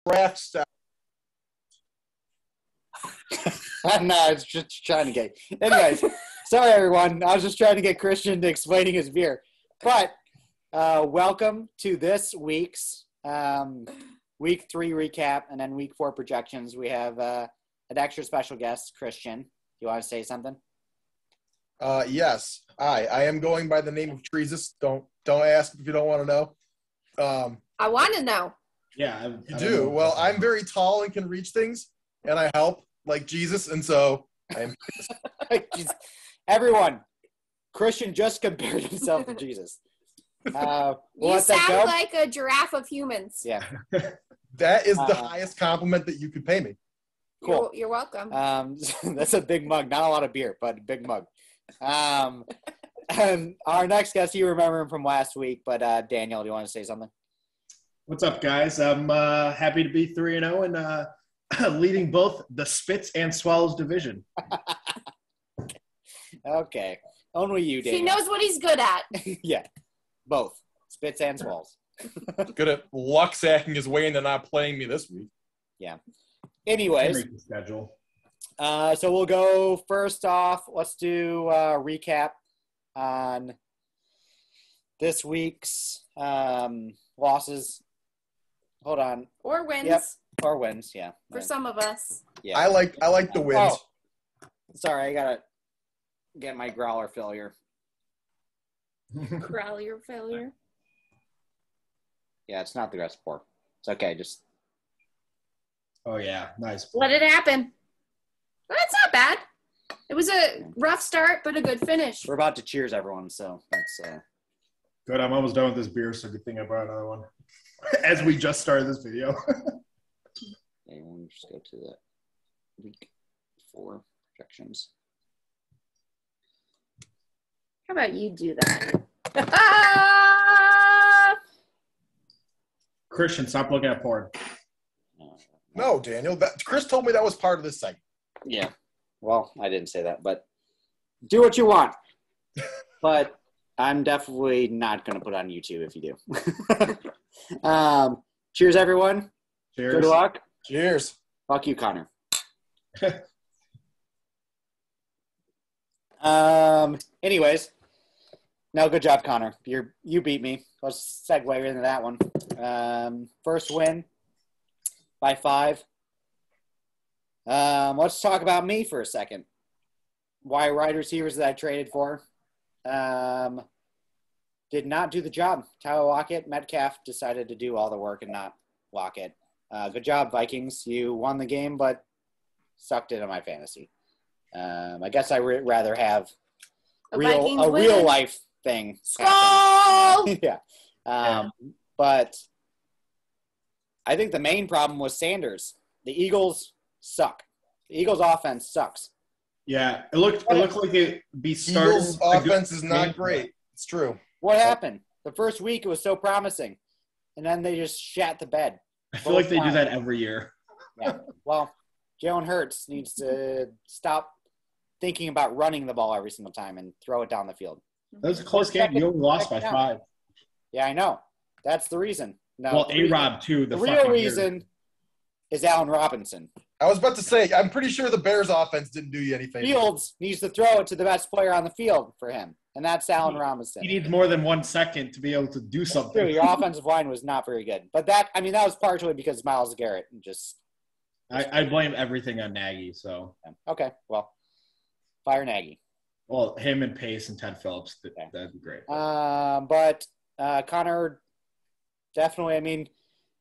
draft style. No, I was just trying to get. Anyways, sorry everyone. I was just trying to get Christian to explaining his beer. But welcome to this week's week 3 recap and then week 4 projections. We have an extra special guest, Christian. You want to say something? Yes. I am going by the name of Treesus. Don't ask if you don't want to know. I want to know. Yeah, you do. Well, I'm very tall and can reach things, and I help like Jesus, and so I am. Everyone, Christian just compared himself to Jesus. You sound like a giraffe of humans. Yeah. That is the highest compliment that you could pay me. Cool. You're welcome. That's a big mug. Not a lot of beer, but a big mug. And our next guest, you remember him from last week, but Daniel, do you want to say something? What's up, guys? I'm happy to be 3-0 and leading both the Spits and Swallows division. Okay. Only you, Daniel. He knows what he's good at. Yeah. Both. Spits and Swallows. Good at luck sacking his way into not playing me this week. Yeah. Anyways. Schedule. So we'll go first off. Let's do a recap on this week's losses. Hold on. Or wins. Yep. Or wins, yeah. For some of us. Yeah. I like the wins. Oh, sorry, I gotta get my growler failure. Growler failure. Yeah, it's not the rest pour. It's okay, just. Oh yeah, nice. Let it happen. Well, that's not bad. It was a rough start, but a good finish. We're about to cheers everyone, so that's Good, I'm almost done with this beer, so good thing I brought another one. As we just started this video. Okay, we'll just go to the week 4 projections. How about you do that? Christian, stop looking at porn. No, Daniel. Chris told me that was part of this segment. Yeah. Well, I didn't say that, but do what you want. But I'm definitely not going to put it on YouTube if you do. Cheers, everyone. Cheers. Good luck. Cheers. Fuck you, Connor. Anyways, no, good job, Connor. You beat me. Let's segue into that one. First win by 5. Let's talk about me for a second. Why wide receivers that I traded for did not do the job. Tyler Lockett, Metcalf decided to do all the work and not Lockett. Good job, Vikings. You won the game, but sucked it on my fantasy. I guess I rather have a real life thing. Skull! Yeah. But I think the main problem was Sanders. The Eagles suck. The Eagles' offense sucks. Yeah, it looked like it'd be starting. Eagles' offense is not great. It's true. What happened? The first week it was so promising, and then they just shat the bed. I feel like they do that every year. Yeah. Well, Jalen Hurts needs to stop thinking about running the ball every single time and throw it down the field. That was a close game. You only lost by 5. Yeah, I know. That's the reason. No, well, A-Rob, too. The real reason is Allen Robinson. I was about to say, I'm pretty sure the Bears' offense didn't do you anything. Fields needs to throw it to the best player on the field for him, and that's Allen Robinson. He needs more than 1 second to be able to do something. True, your offensive line was not very good. But that was partially because Myles Garrett just – I blame everything on Nagy, so. Okay, well, fire Nagy. Well, him and Pace and Ted Phillips, that'd be great. But Connor, definitely,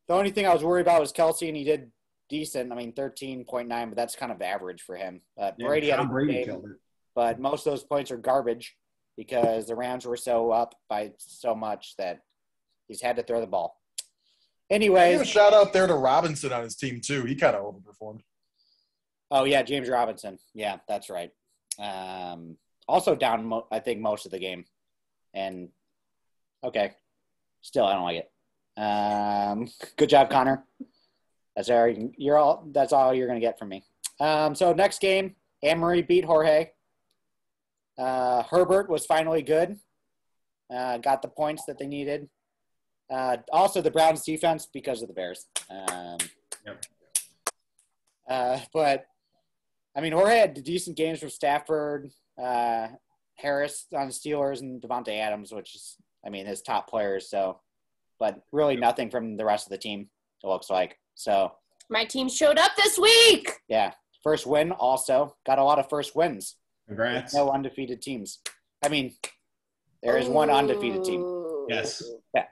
the only thing I was worried about was Kelsey, and he did decent. 13.9, but that's kind of average for him. Brady had a good game, killed it. but most of those points are garbage because the Rams were so up by so much that he's had to throw the ball. Anyways. Give a shout out there to Robinson on his team, too. He kind of overperformed. Oh, yeah, James Robinson. Yeah, that's right. Also down, I think, most of the game. And, okay. Still, I don't like it. Good job, Connor. That's all you're going to get from me. So next game, Amory beat Jorge. Herbert was finally good. Got the points that they needed. Also, the Browns defense because of the Bears. But I mean, Jorge had decent games from Stafford, Harris on the Steelers, and Devontae Adams, which is, I mean, his top players. So, but really nothing from the rest of the team, it looks like. So, My team showed up this week. yeah, first win also. Got a lot of first wins. Congrats. No undefeated teams. I mean, there is one undefeated team. Ooh. Yes. Yeah.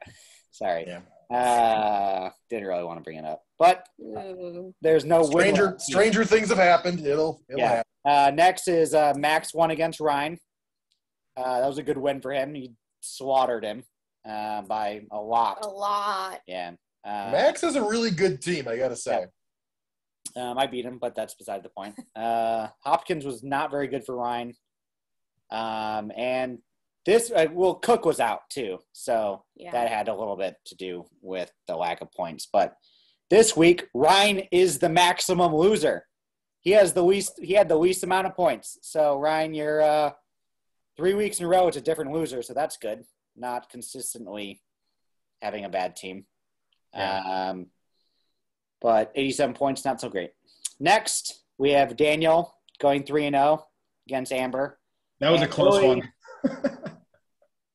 Sorry. Yeah. Didn't really want to bring it up. But Ooh. there's no win. Stranger things have happened. It'll Yeah. happen. Next is Max won against Ryan. That was a good win for him. He slaughtered him by a lot. A lot. Yeah. Max is a really good team, I gotta say. I beat him, but that's beside the point. Hopkins was not very good for Ryan. And this, Cook was out too. So Yeah. that had a little bit to do with the lack of points. But this week, Ryan is the maximum loser. He had the least amount of points. So Ryan, you're 3 weeks in a row, it's a different loser. So that's good. Not consistently having a bad team. Yeah. But 87 points, not so great. Next, we have Daniel going 3-0 against Amber. That was a close one.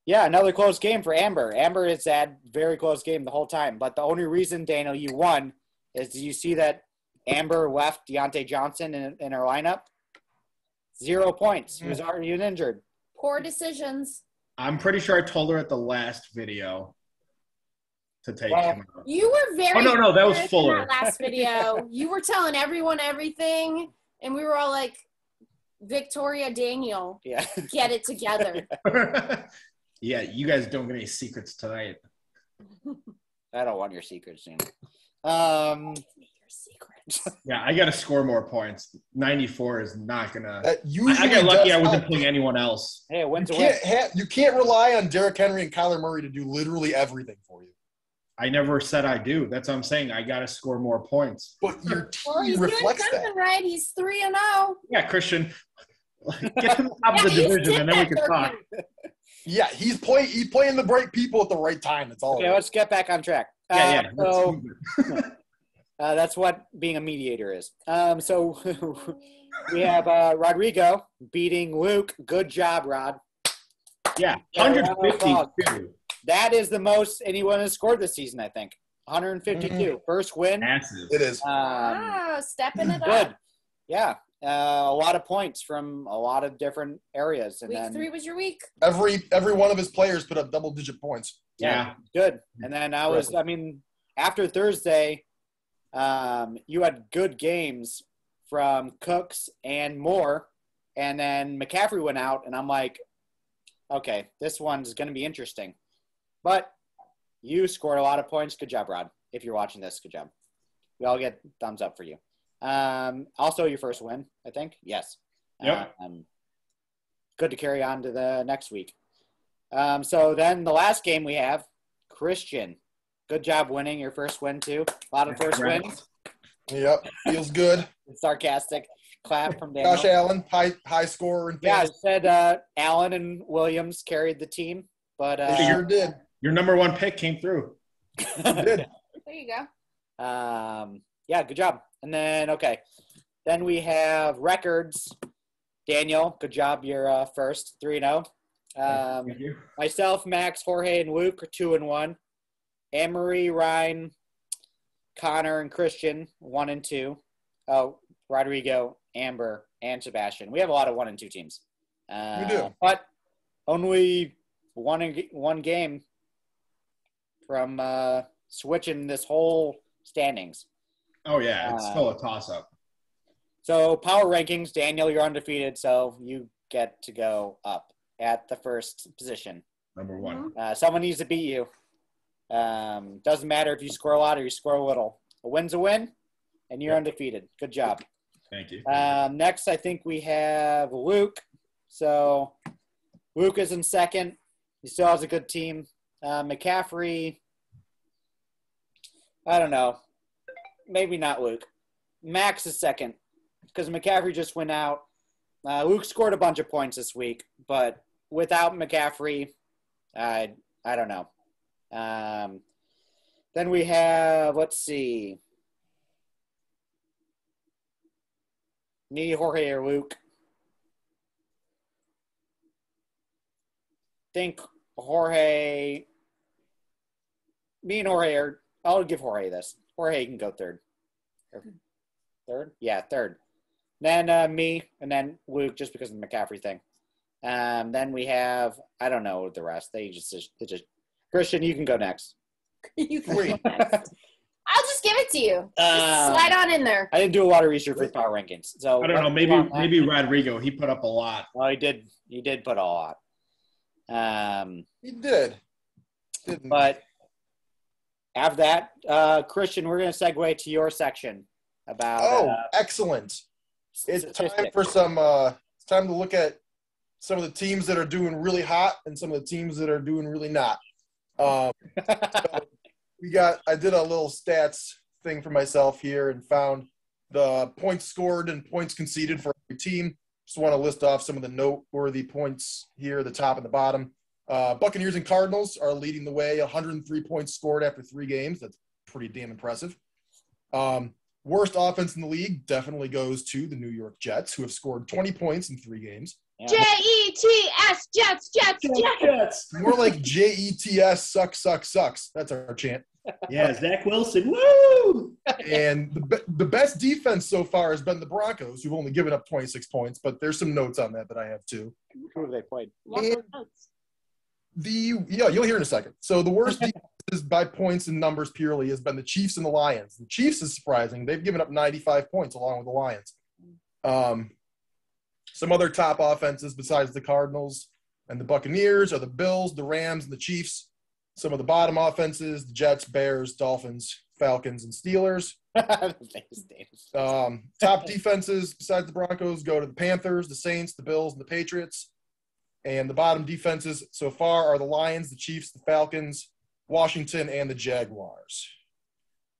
Yeah, another close game for Amber. Amber has had very close game the whole time. But the only reason, Daniel, you won is you see that Amber left Deontay Johnson in her lineup. 0 points. He was already injured. Poor decisions. I'm pretty sure I told her at the last video to take Well, him out. You were very. Oh, no, that was good in Fuller. that last video. You were telling everyone everything, and we were all like, "Victoria Daniel, Yeah. get it together." Yeah, you guys don't get any secrets tonight. I don't want your secrets, Daniel. Give me your secrets. Yeah, I got to score more points. 94 is not going to – I got lucky I wasn't playing anyone else. Hey, a You win's a win. can't rely on Derrick Henry and Kyler Murray to do literally everything for you. I never said I do. That's what I'm saying. I got to score more points. But your Well, he's team doing reflects something that. right. He's 3-0. Yeah, Christian, get to the top of the you division did and then we that, can talk. Turkey. Yeah, he's playing the right people at the right time. That's all. Okay, let's get back on track. Yeah. So that's what being a mediator is. So we have Rodrigo beating Luke. Good job, Rod. Yeah, Yeah, 152. That is the most anyone has scored this season, I think. 152. First win. Massive. It is. Wow, stepping it Good. up. Yeah. A lot of points from a lot of different areas. And Week then, 3 was your week. Every one of his players put up double-digit points. yeah, good. And then after Thursday, you had good games from Cooks and Moore. And then McCaffrey went out, and I'm like, okay, this one's going to be interesting. But you scored a lot of points. Good job, Rod. If you're watching this, good job. We all get thumbs up for you. Also, your first win, I think. Yes. Yep. Good to carry on to the next week. So then the last game we have, Christian. Good job winning your first win, too. A lot of first wins. Yep, feels good. Sarcastic clap from Daniel. Josh Allen, high scorer. And Yeah, I said Allen and Williams carried the team. But they sure did. Your number one pick came through. They did. There you go. yeah, good job. And then, okay. Then we have records. Daniel, good job. You're first, 3-0. Thank you. Myself, Max, Jorge, and Luke are 2-1. Anne-Marie, Ryan, Connor, and Christian, 1 and 2. Oh, Rodrigo, Amber, and Sebastian. We have a lot of 1 and 2 teams. We do. But only one game from switching this whole standings. Oh, yeah. It's still a toss-up. So power rankings, Daniel, you're undefeated, so you get to go up at the first position. Number one. Someone needs to beat you. Doesn't matter if you score a lot or you score a little. A win's a win, and you're undefeated. Good job. Thank you. Next, I think we have Luke. So Luke is in second. He still has a good team. McCaffrey, I don't know. Maybe not Luke. Max is second because McCaffrey just went out. Luke scored a bunch of points this week, but without McCaffrey, I don't know. Then we have, let's see. Me, Jorge, or Luke? Think Jorge. Me and Jorge are. I'll give Jorge this. Jorge can go third. Third? Yeah, third. Then me, and then Luke, just because of the McCaffrey thing. Then we have, I don't know the rest. They just Christian, you can go next. You can Wait. go next. I'll just give it to you. Just slide on in there. I didn't do a lot of research with power rankings, so I don't know. Maybe Rodrigo. He put up a lot. Well, he did. He did put a lot. He did. Didn't. But after that, Christian, we're going to segue to your section about. Excellent. It's time statistics. for some. It's time to look at some of the teams that are doing really hot and some of the teams that are doing really not. So I did a little stats thing for myself here and found the points scored and points conceded for every team. Just want to list off some of the noteworthy points here, the top and the bottom. Buccaneers and Cardinals are leading the way, 103 points scored after 3 games. That's pretty damn impressive. Worst offense in the league definitely goes to the New York Jets, who have scored 20 points in 3 games. Yeah. Jets, Jets. More like JETS, sucks. That's our chant. Yeah, Zach Wilson. Woo! And the best defense so far has been the Broncos, who've only given up 26 points, but there's some notes on that I have too. Who have they played? You'll hear in a second. So the worst defenses by points and numbers purely has been the Chiefs and the Lions. The Chiefs is surprising. They've given up 95 points along with the Lions. Some other top offenses besides the Cardinals and the Buccaneers are the Bills, the Rams, and the Chiefs. Some of the bottom offenses, the Jets, Bears, Dolphins, Falcons, and Steelers. Top defenses besides the Broncos go to the Panthers, the Saints, the Bills, and the Patriots. And the bottom defenses so far are the Lions, the Chiefs, the Falcons, Washington, and the Jaguars.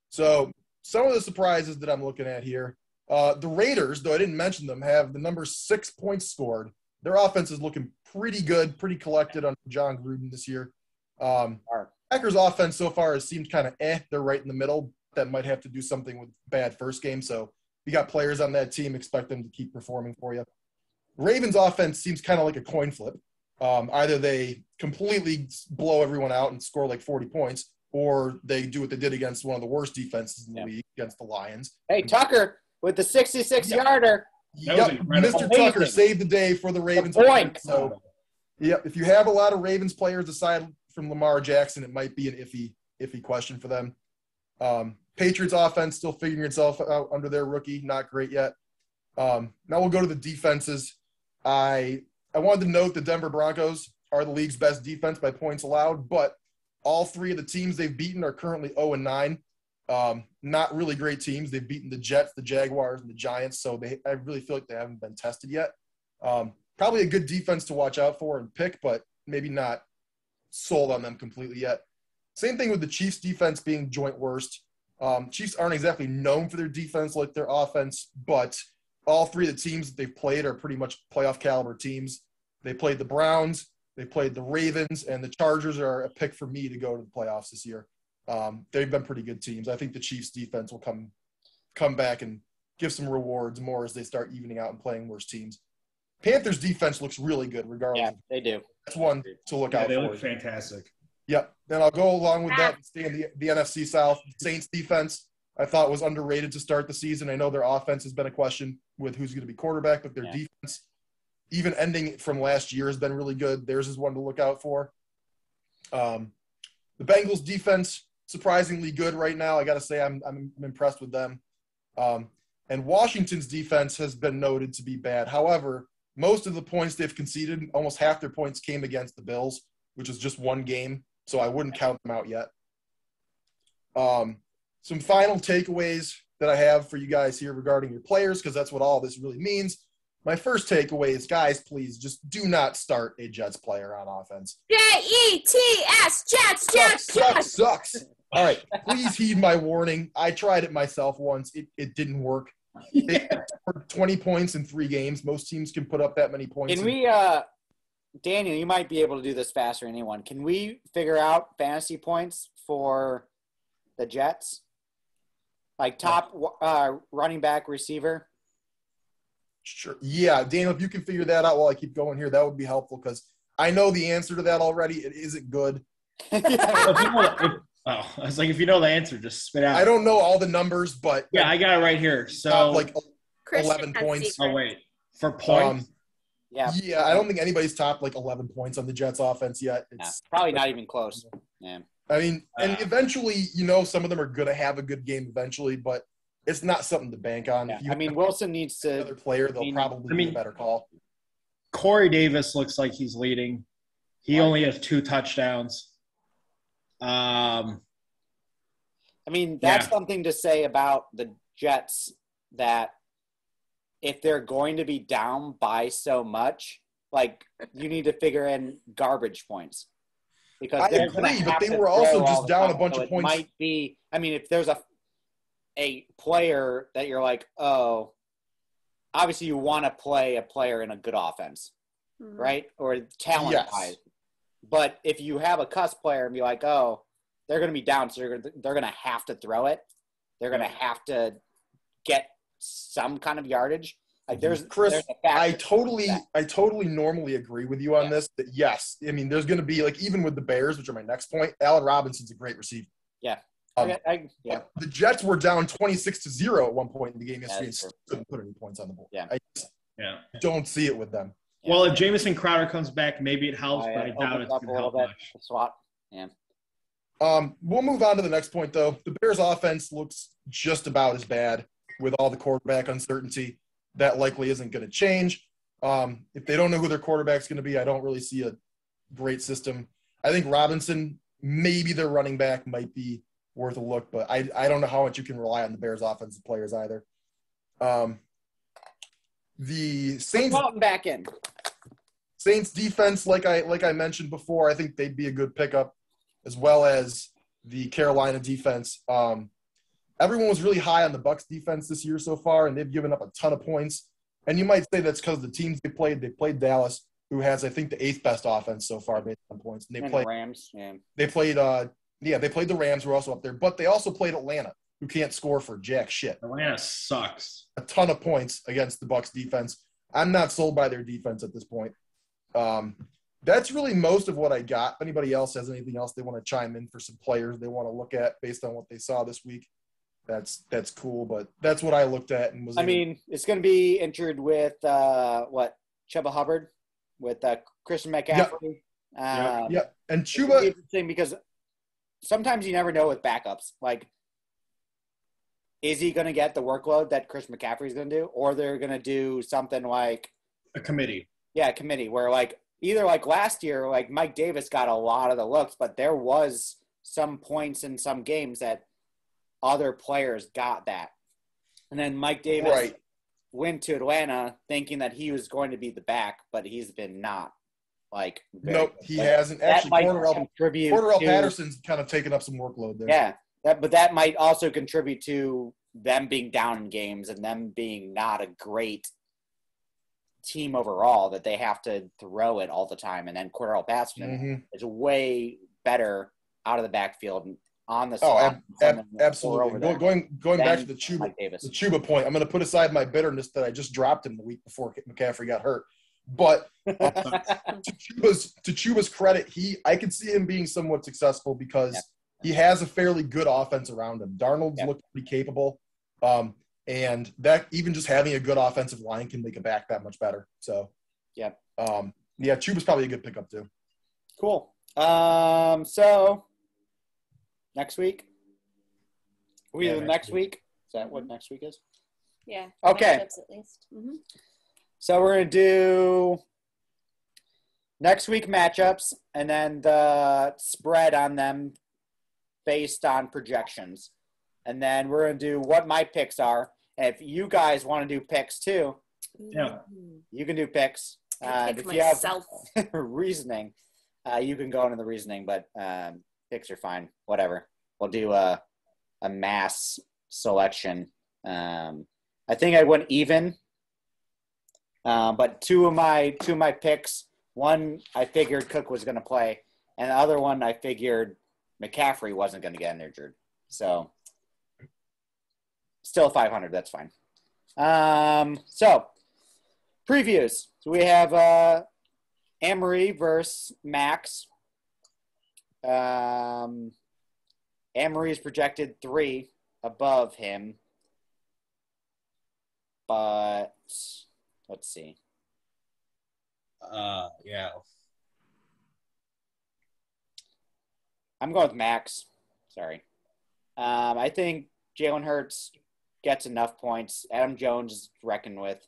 So some of the surprises that I'm looking at here. The Raiders, though I didn't mention them, have the number 6 points scored. Their offense is looking pretty good, pretty collected under John Gruden this year. Packers' offense so far has seemed kind of They're right in the middle. That might have to do something with bad first game. So if you got players on that team, expect them to keep performing for you. Ravens' offense seems kind of like a coin flip. Either they completely blow everyone out and score like 40 points, or they do what they did against one of the worst defenses in the league, against the Lions. Hey, Tucker with the 66-yarder. Yep, Mr. Tucker saved the day for the Ravens. So, yep, if you have a lot of Ravens players aside from Lamar Jackson, it might be an iffy question for them. Patriots offense still figuring itself out under their rookie, not great yet. Now we'll go to the defenses. I wanted to note the Denver Broncos are the league's best defense by points allowed, but all 3 of the teams they've beaten are currently 0-9. Not really great teams. They've beaten the Jets, the Jaguars, and the Giants, so I really feel like they haven't been tested yet. Probably a good defense to watch out for and pick, but maybe not sold on them completely yet. Same thing with the Chiefs' defense being joint worst. Chiefs aren't exactly known for their defense like their offense, but all 3 of the teams that they've played are pretty much playoff caliber teams. They played the Browns, they played the Ravens, and the Chargers are a pick for me to go to the playoffs this year. They've been pretty good teams. I think the Chiefs' defense will come back and give some rewards more as they start evening out and playing worse teams. Panthers' defense looks really good regardless. Yeah, they do. That's one to look out for. They look fantastic. Yep. Then I'll go along with that and stay in the NFC South. Saints defense, I thought was underrated to start the season. I know their offense has been a question with who's going to be quarterback, but their defense, even ending from last year, has been really good. Theirs is one to look out for. The Bengals defense, surprisingly good right now. I got to say I'm impressed with them. And Washington's defense has been noted to be bad. However, most of the points they've conceded, almost half their points came against the Bills, which is just one game. So I wouldn't count them out yet. Some final takeaways that I have for you guys here regarding your players, because that's what all this really means. My first takeaway is, guys, please just do not start a Jets player on offense. Jets, Jets. Sucks. All right, please heed my warning. I tried it myself once. It didn't work. They scored 20 points in 3 games. Most teams can put up that many points. Can we, Daniel, you might be able to do this faster than anyone. Can we figure out fantasy points for the Jets? Like top running back, receiver? Sure. Yeah, Daniel, if you can figure that out while I keep going here, that would be helpful because I know the answer to that already. It isn't good. I was like, if you know the answer, just spit out. I don't know all the numbers, but yeah, I got it right here. So top like Christian 11 has points. secret. oh wait, for points. Yeah. I don't think anybody's topped like 11 points on the Jets offense yet. It's probably not even close. Yeah. I mean, and eventually, some of them are going to have a good game eventually, but it's not something to bank on. Yeah. If you I mean, Wilson needs to. another player, they'll probably be a better call. Corey Davis looks like he's leading. He only has 2 touchdowns. I mean, that's something to say about the Jets that if they're going to be down by so much, like you need to figure in garbage points. Because I agree, but they were also just down a bunch of points. Might be. I mean, if there's a player that you're like, oh, obviously you want to play a player in a good offense, right? Or talent-wise. Yes. But if you have a cuss player and be like, oh, they're going to be down, so they're going to have to throw it. They're going to have to get some kind of yardage. Like Chris, there's a I totally normally agree with you on this. That yes, I mean there's going to be like even with the Bears, which are my next point. Allen Robinson's a great receiver. Yeah. The Jets were down 26-0 at one point in the game yesterday and still couldn't put any points on the board. Yeah. I don't see it with them. Yeah. Well, if Jamison Crowder comes back, maybe it helps, but I doubt it's going to help much. SWAT. Yeah. We'll move on to the next point, though. The Bears' offense looks just about as bad with all the quarterback uncertainty. That likely isn't going to change. If they don't know who their quarterback's going to be, I don't really see a great system. I think Robinson, maybe their running back, might be worth a look, but I don't know how much you can rely on the Bears' offensive players either. The Saints back in. Saints defense, like I mentioned before, I think they'd be a good pickup, as well as the Carolina defense. Everyone was really high on the Bucs defense this year so far, and they've given up a ton of points. And you might say that's because of the teams they played. They played Dallas, who has, I think, the 8th best offense so far based on points. And the Rams. Yeah. They played they played the Rams, who are also up there. But they also played Atlanta, who can't score for jack shit. Atlanta sucks. A ton of points against the Bucs defense. I'm not sold by their defense at this point. That's really most of what I got. If anybody else has anything else they want to chime in for some players they want to look at based on what they saw this week, that's cool. But that's what I looked at and was. I mean, it's going to be entered with Chuba Hubbard with Christian McCaffrey. Yeah, and Chuba. Interesting because sometimes you never know with backups. Like, is he going to get the workload that Chris McCaffrey is going to do, or they're going to do something like a committee? Yeah, a committee where either like last year, like Mike Davis got a lot of the looks, but there was some points in some games that other players got that. And then Mike Davis went to Atlanta thinking that he was going to be the back, but he's been not. Nope, he hasn't. Actually, Cordarrelle Patterson's kind of taken up some workload there. Yeah, but that might also contribute to them being down in games and them being not a great team overall, that they have to throw it all the time. And then Cordarrelle Patterson is way better out of the backfield on the side. Absolutely. Going back to the Chuba point, I'm going to put aside my bitterness that I just dropped him the week before McCaffrey got hurt. But to Chuba's credit, I could see him being somewhat successful because he has a fairly good offense around him. Darnold's looked pretty capable. And that even just having a good offensive line can make a back that much better. So, Chuba's probably a good pickup too. Cool. So next week? Next week? Is that what next week is? Yeah. Okay. At least. Mm-hmm. So we're going to do next week matchups and then the spread on them based on projections. And then we're going to do what my picks are. And if you guys want to do picks too, you can do picks. If you have reasoning, you can go into the reasoning, but picks are fine. Whatever. We'll do a mass selection. I think I went even. But two of my picks, one I figured Cook was going to play, and the other one I figured McCaffrey wasn't going to get injured. So still 500, that's fine. So Previews. So we have Amory versus Max. Amory is projected 3 above him. But let's see. Yeah. I'm going with Max. Sorry. I think Jalen Hurts gets enough points. Adam Jones is reckoned with.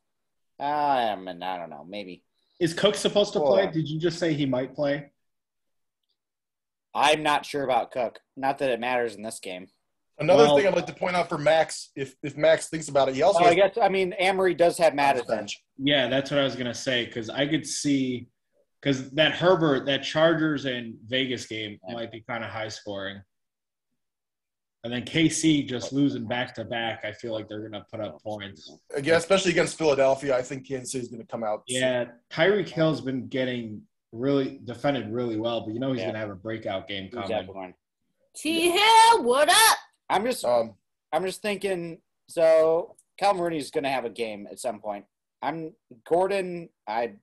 I don't know. Maybe. Is Cook supposed to play? Did you just say he might play? I'm not sure about Cook. Not that it matters in this game. Another thing I'd like to point out for Max, if Max thinks about it, he also Amory does have Madison. Yeah, that's what I was gonna say, because I could see that Chargers and Vegas game might be kind of high scoring. And then KC just losing back to back, I feel like they're gonna put up points. Again, especially against Philadelphia, I think Kansas City is gonna come out. Yeah, Tyreek Hill's been getting defended really well, but he's gonna have a breakout game coming. T Hill, what up? I'm just thinking. So Calvin Rooney's going to have a game at some point. Gordon. I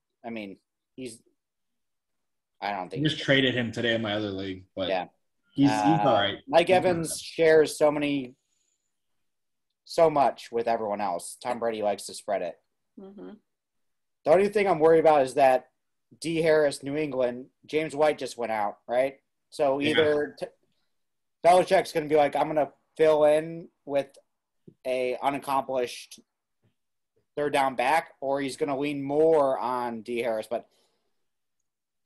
don't think I just traded him today in my other league, but yeah, he's all right. Mike Evans shares so much with everyone else. Tom Brady likes to spread it. Mm-hmm. The only thing I'm worried about is that D. Harris, New England, James White just went out, right? So either Belichick's going to be like, I'm going to fill in with a unaccomplished third down back, or he's going to lean more on D. Harris. But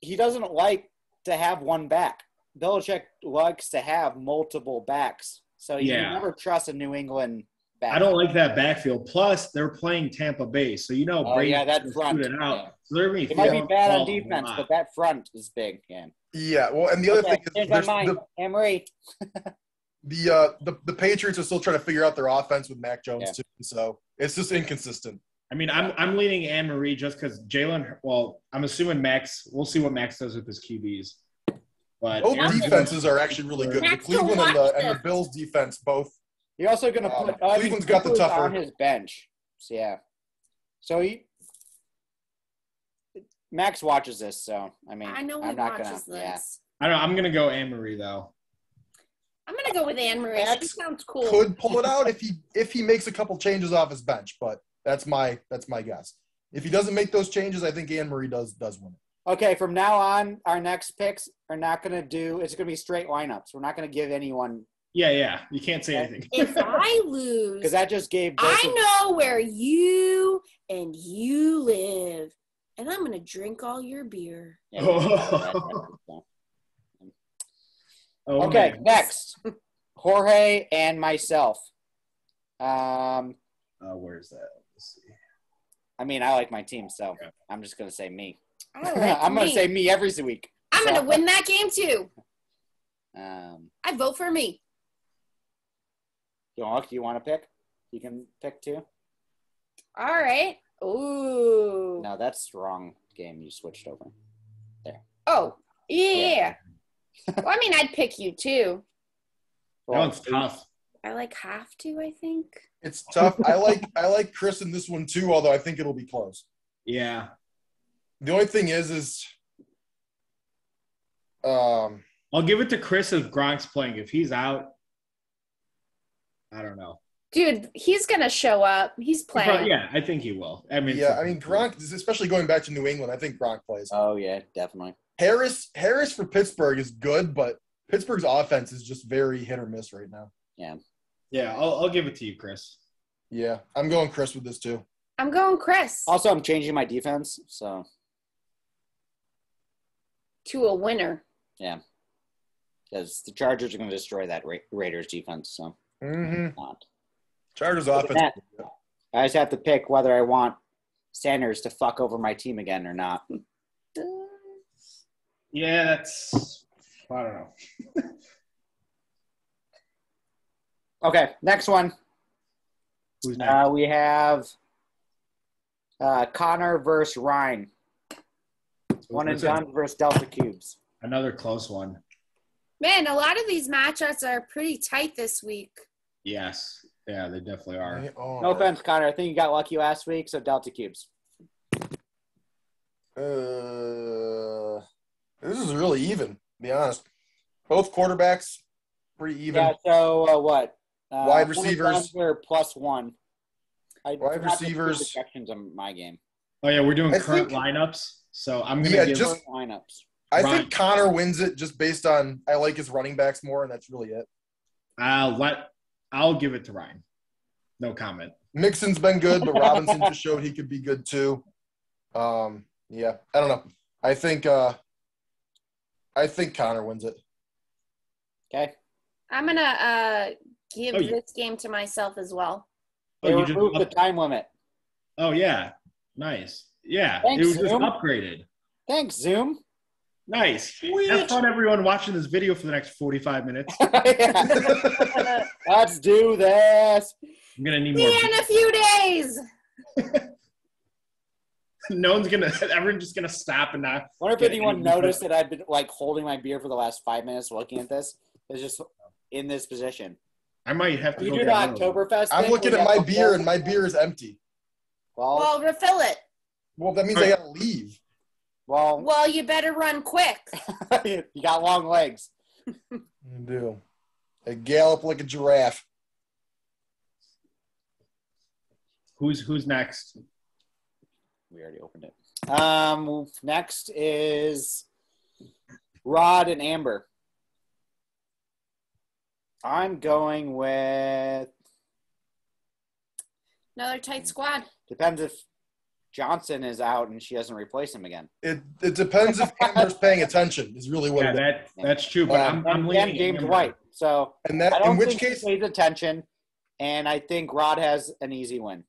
he doesn't like to have one back. Belichick likes to have multiple backs. So you never trust a New England back. I don't like that backfield. Plus, they're playing Tampa Bay, so Brady's that front. Shoot it out. Yeah. So they're it might be bad on defense, but that front is big. Yeah. Well, and the other thing is, change my mind. Emery. The Patriots are still trying to figure out their offense with Mac Jones too, so it's just inconsistent. I mean, I'm leaning Anne-Marie just because Jalen. Well, I'm assuming Max. We'll see what Max does with his QBs. But both defenses are actually really good. The Cleveland and the Bills defense both. You're also going to put Cleveland's got the tougher on his bench. So Max watches this, so I mean, I know he watches this. I don't know. I'm going to go Anne-Marie though. I'm gonna go with Anne-Marie. She sounds cool. Could pull it out if he makes a couple changes off his bench, but that's my guess. If he doesn't make those changes, I think Anne-Marie does win it. Okay, from now on, our next picks are not gonna it's gonna be straight lineups. We're not gonna give anyone. Yeah. You can't say anything. If I lose, because that just gave. I know where you live, and I'm gonna drink all your beer. Yeah, okay, next. Jorge and myself. Where's that? Let's see. I mean, I like my team, so I'm just going to say me. Like I'm going to say me every week. I'm going to win that game, too. I vote for me. Do you want to pick? You can pick, too. All right. Ooh. No, that's the wrong game. You switched over. There. Oh, yeah. Well, I mean, I'd pick you too. Well, it's tough. I have to, I think. It's tough. I like Chris in this one too, although I think it'll be close. Yeah. The only thing is I'll give it to Chris if Gronk's playing. If he's out, I don't know. Dude, he's gonna show up. He's playing. Yeah, I think he will. I mean, Gronk, especially going back to New England, I think Gronk plays. Oh yeah, definitely. Harris for Pittsburgh is good, but Pittsburgh's offense is just very hit or miss right now. Yeah. I'll give it to you, Chris. Yeah, I'm going Chris with this too. I'm going Chris. Also, I'm changing my defense, so to a winner. Yeah, because the Chargers are going to destroy that Raiders defense. So Chargers offense. I just have to pick whether I want Sanders to fuck over my team again or not. Yeah, that's – I don't know. Okay, next one. Who's next? We have Connor versus Ryan. One and done versus Delta Cubes. Another close one. Man, a lot of these matchups are pretty tight this week. Yes. Yeah, they definitely are. No offense, Connor. I think you got lucky last week, so Delta Cubes. This is really even, to be honest. Both quarterbacks, pretty even. Yeah, so what? Wide receivers. +1. Wide receivers. Projections on my game. Oh, yeah, we're doing current lineups. So I'm going to give just lineups. I think Connor wins it just based on I like his running backs more, and that's really it. I'll give it to Ryan. No comment. Mixon's been good, but Robinson just showed he could be good too. Yeah, I don't know. I think Connor wins it. Okay. I'm gonna give this game to myself as well. They removed the time limit. Oh yeah, nice. Yeah, Thanks, it was just Zoom. upgraded. Thanks, Zoom. Nice. Have fun, everyone, watching this video for the next 45 minutes. Let's do this. I'm gonna need more. See you in a few days. Everyone's just gonna stop and not. Wonder if anyone noticed that I've been like holding my beer for the last 5 minutes looking at this. It's just in this position. I might have to. You do the Oktoberfest. I'm looking at my beer, and my beer is empty. Well, refill it. Well, that means I gotta leave. Well, you better run quick. You got long legs. I do. I gallop like a giraffe. Who's next? We already opened it. Next is Rod and Amber. I'm going with another tight squad. Depends if Johnson is out and she doesn't replace him again. It depends if Amber's paying attention. Is really what. That's true. But I'm leaning James Amber. White. So and that I don't in which think case he pays attention, and I think Rod has an easy win.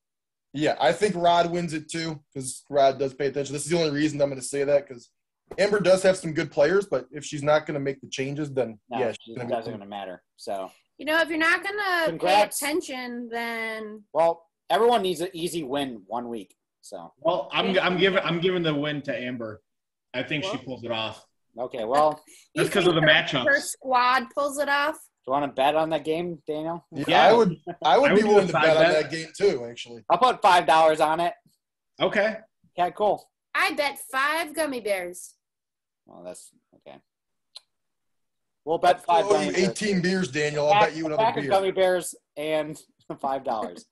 Yeah, I think Rod wins it too because Rod does pay attention. This is the only reason I'm going to say that because Amber does have some good players, but if she's not going to make the changes, then it doesn't going to matter. So if you're not going to pay attention, then everyone needs an easy win 1 week. So I'm giving the win to Amber. I think she pulls it off. Okay, well that's because of the matchups. Her squad pulls it off. Do you want to bet on that game, Daniel? Yeah, I would be willing to bet on that game too, actually. I'll put $5 on it. Okay. Okay, cool. I bet 5 gummy bears. Well, that's okay. We'll bet 5 gummy bears. 18 beers, Daniel. I'll bet you another beer. Gummy bears and $5.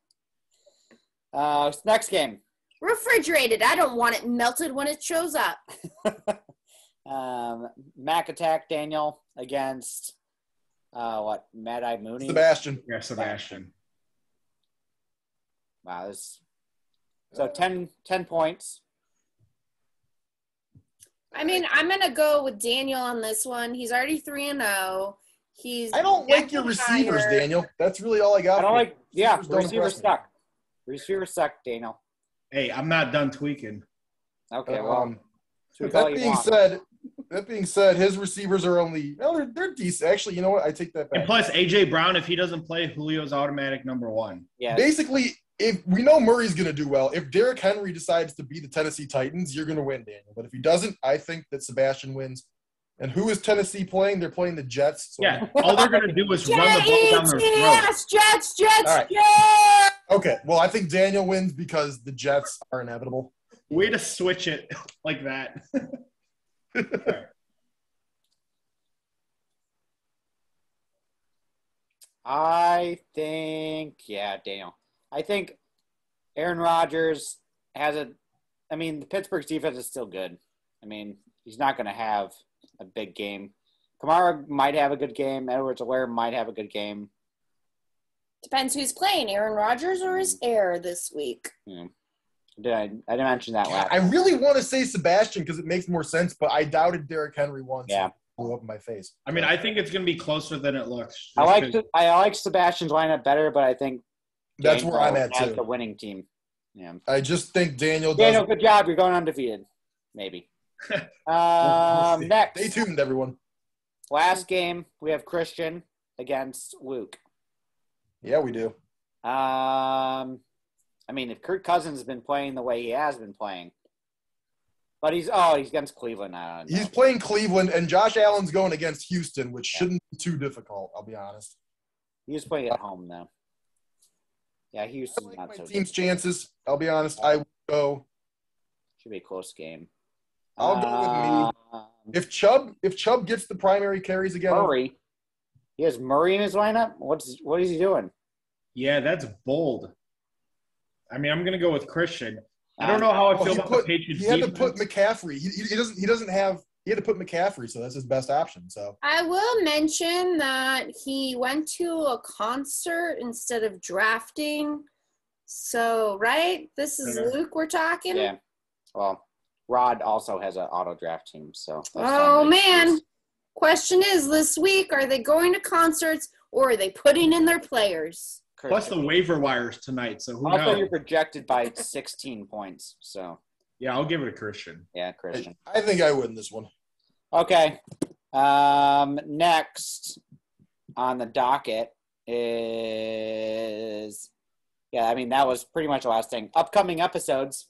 Next game. Refrigerated. I don't want it melted when it shows up. Mac Attack, Daniel, against Mad Eye Mooney? Sebastian. Yeah, Sebastian. Wow, so 10 points. I mean, I'm going to go with Daniel on this one. He's already 3-0. I don't like your receivers, Daniel. That's really all I got. Receivers suck. Receivers suck, Daniel. Hey, I'm not done tweaking. Okay, well. That being said, his receivers are only they're decent. Actually, you know what? I take that back. And plus, AJ Brown, if he doesn't play, Julio's automatic #1. Yeah. Basically, if we know Murray's going to do well, if Derrick Henry decides to be the Tennessee Titans, you're going to win, Daniel. But if he doesn't, I think that Sebastian wins. And who is Tennessee playing? They're playing the Jets. So yeah, all they're going to do is run the ball down their throat. Jets. Right. Okay, well, I think Daniel wins because the Jets are inevitable. Way to switch it like that. I think, Daniel. I think Aaron Rodgers the Pittsburgh's defense is still good. I mean, he's not going to have a big game. Kamara might have a good game. Edwards-Helaire might have a good game. Depends who's playing, Aaron Rodgers or his heir this week. Yeah. I didn't mention that last. I really want to say Sebastian because it makes more sense, but I doubted Derrick Henry once. Yeah. Blew up in my face. I mean, I think it's going to be closer than it looks. I like Sebastian's lineup better, but I think that's where I'm at too. The winning team. Yeah. I just think Daniel. Daniel, good job. You're going undefeated. Maybe. Next. Stay tuned, everyone. Last game, we have Christian against Luke. Yeah, we do. If Kirk Cousins has been playing the way he has been playing, but he's against Cleveland. He's playing Cleveland, and Josh Allen's going against Houston, which shouldn't be too difficult. I'll be honest. He's playing at home though. Yeah, Houston's I like not my so team's good. chances. I'll be honest. I will go. Should be a close game. I'll go with me. If Chubb gets the primary carries again, Murray. He has Murray in his lineup. What is he doing? Yeah, that's bold. I mean, I'm going to go with Christian. I don't know how I feel about the Patriots. He had to put McCaffrey. He doesn't have. He had to put McCaffrey, so that's his best option. So I will mention that he went to a concert instead of drafting. So, right? This is Luke we're talking? Yeah. Well, Rod also has an auto draft team, so. Oh, man. Question is, this week, are they going to concerts or are they putting in their players? Plus the waiver wires tonight, so who also, knows? You're projected by 16 points, so. Yeah, I'll give it to Christian. Yeah, Christian. I think I win this one. Okay. Next on the docket is, that was pretty much the last thing. Upcoming episodes.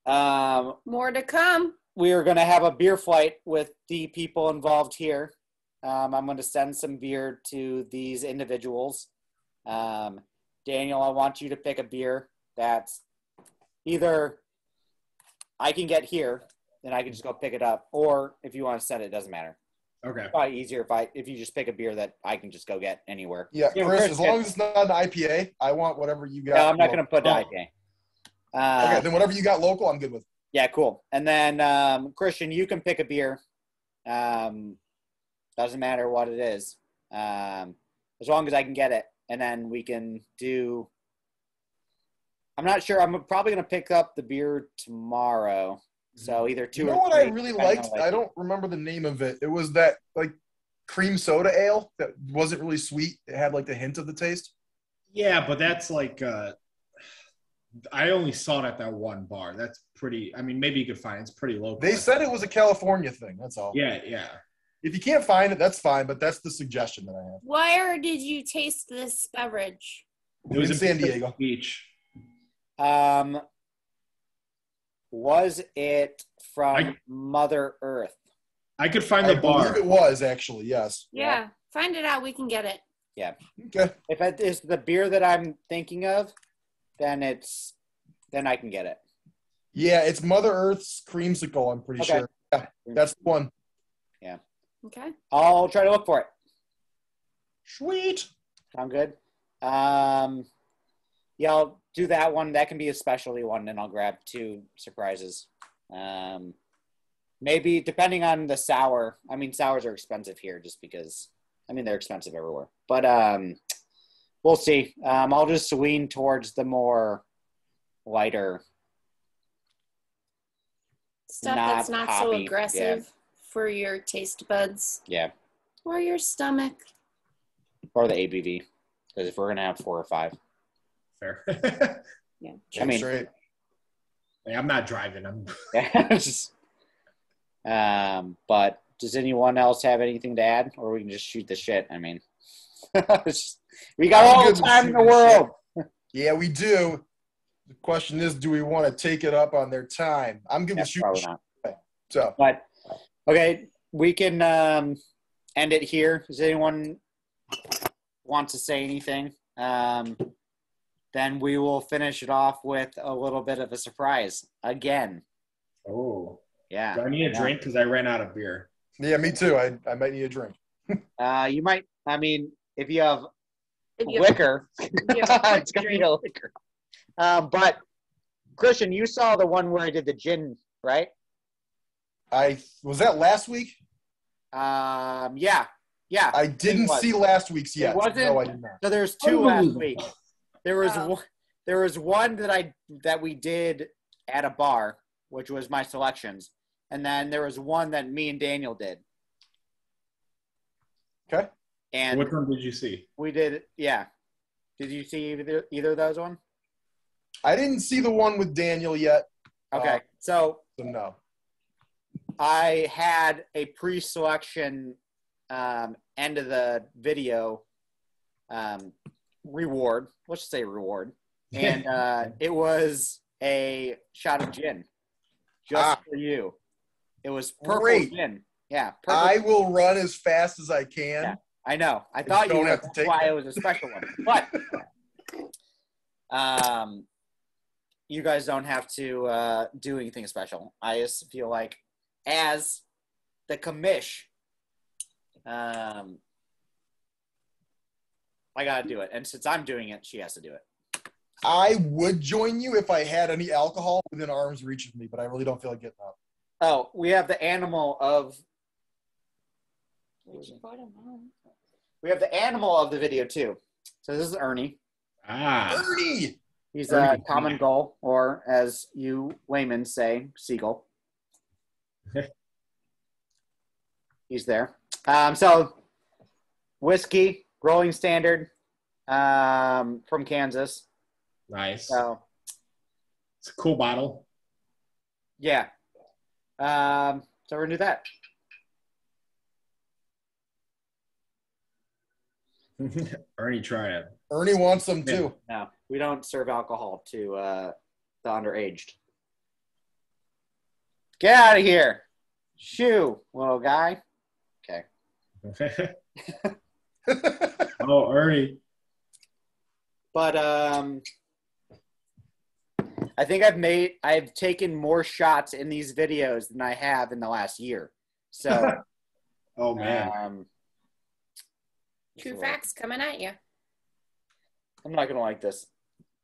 More to come. We are going to have a beer flight with the people involved here. I'm going to send some beer to these individuals. Daniel, I want you to pick a beer that's either I can get here, then I can just go pick it up, or if you want to send it, it doesn't matter. Okay. It's probably easier if you just pick a beer that I can just go get anywhere. Yeah, Chris, as long as it's not an IPA, I want whatever you got. No, I'm not going to put the IPA. Okay, then whatever you got local, I'm good with. Yeah, cool. And then, Christian, you can pick a beer. Doesn't matter what it is. As long as I can get it. And then we can do – I'm not sure. I'm probably going to pick up the beer tomorrow. So either two or three. You know what I really liked? I don't remember the name of it. It was that, like, cream soda ale that wasn't really sweet. It had, like, the hint of the taste. Yeah, but that's like I only saw it at that one bar. That's pretty – I mean, maybe you could find it. It's pretty local. They said it was a California thing. That's all. Yeah, yeah. If you can't find it, that's fine, but that's the suggestion that I have. Where did you taste this beverage? It was in San Diego Beach. Was it from Mother Earth? I could find the bar. I believe it was, actually, yes. Yeah, find it out. We can get it. Yeah. Okay. If it is the beer that I'm thinking of, then I can get it. Yeah, it's Mother Earth's creamsicle, I'm pretty sure. Yeah, that's the one. Yeah. Okay. I'll try to look for it. Sweet. Sound good? Yeah, I'll do that one. That can be a specialty one, and I'll grab 2 surprises. Maybe depending on the sour. I mean, sours are expensive here just because, they're expensive everywhere. But we'll see. I'll just lean towards the more lighter stuff that's not so hoppy, aggressive for your taste buds. Yeah. Or your stomach. Or the ABV. Because if we're going to have 4 or 5. Fair. Yeah. Straight. Hey, I'm not driving. But does anyone else have anything to add? Or we can just shoot the shit? We got all the time in the world. Yeah, we do. The question is, do we want to take it up on their time? I'm good with shooting. Probably not. So, but okay, we can end it here. Does anyone want to say anything? Then we will finish it off with a little bit of a surprise again. Oh, yeah. Do I need a drink because I ran out of beer? Yeah, me too. I might need a drink. You might. If you have liquor, it's gonna be a liquor. But Christian, you saw the one where I did the gin, right? Was that last week? Yeah. I didn't see last week's yet. It wasn't. No, I did not. So there's 2 last week. There was one that we did at a bar, which was my selections, and then there was one that me and Daniel did. Okay. And which one did you see? We did. Yeah. Did you see either of those one? I didn't see the one with Daniel yet. Okay. So no. I had a pre-selection end of the video reward. Let's just say reward. And it was a shot of gin just for you. It was purple gin. Yeah. I will run as fast as I can. Yeah, I know. I thought you would. That's why it was a special one. But you guys don't have to do anything special. I just feel like as the commish, I got to do it. And since I'm doing it, she has to do it. I would join you if I had any alcohol within arm's reach of me, but I really don't feel like getting up. Oh, we have the animal of the video too. So this is Ernie. Ernie! He's Ernie. a common gull, or as you laymen say, seagull. He's there. So whiskey, Rolling Standard, from Kansas. Nice. So It's a cool bottle. yeah. So we're gonna do that. Ernie trying. Ernie wants some too. No, we don't serve alcohol to the underaged. Get out of here. Shoo, little guy. Okay. Oh, Ernie. But I think I've taken more shots in these videos than I have in the last year. So Oh, man. True facts coming at you. I'm not gonna like this.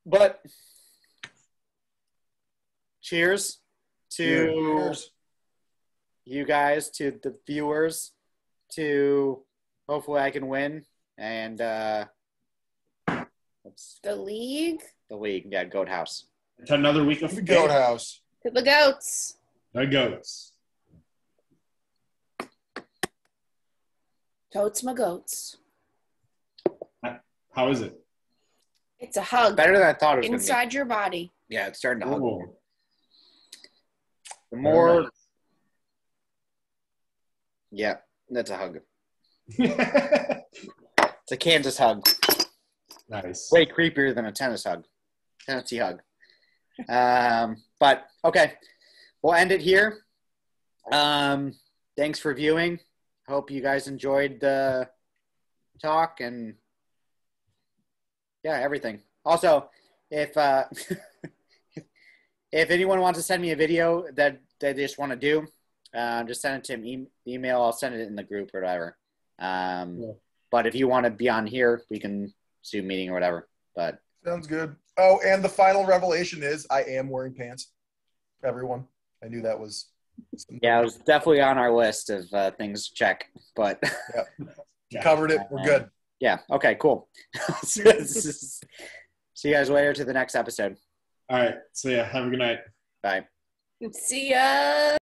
But cheers to Cheers. you guys, to the viewers, to hopefully I can win. And what's The league. the league? Yeah, Goat House. It's another week of The Goat House. To the goats. The goats. Totes my goats. How is it? It's a hug Better than I thought it was gonna inside your body. be. Yeah, it's starting to hug. Ooh. The more, Very yeah, that's a hug. nice. It's a Kansas hug. Nice. Way creepier than a Tennessee hug. But okay, we'll end it here. Thanks for viewing. Hope you guys enjoyed the talk and yeah, everything. Also, if if anyone wants to send me a video that they just want to do, just send it to him. Email. I'll send it in the group or whatever. But if you want to be on here, we can do a meeting or whatever. But Sounds good. Oh, and the final revelation is I am wearing pants. Everyone. I knew that was something. yeah, it was definitely on our list of things to check. But You covered it. We're good. yeah, okay, cool. See you guys later to the next episode. All right. So, yeah, have a good night. Bye. See ya.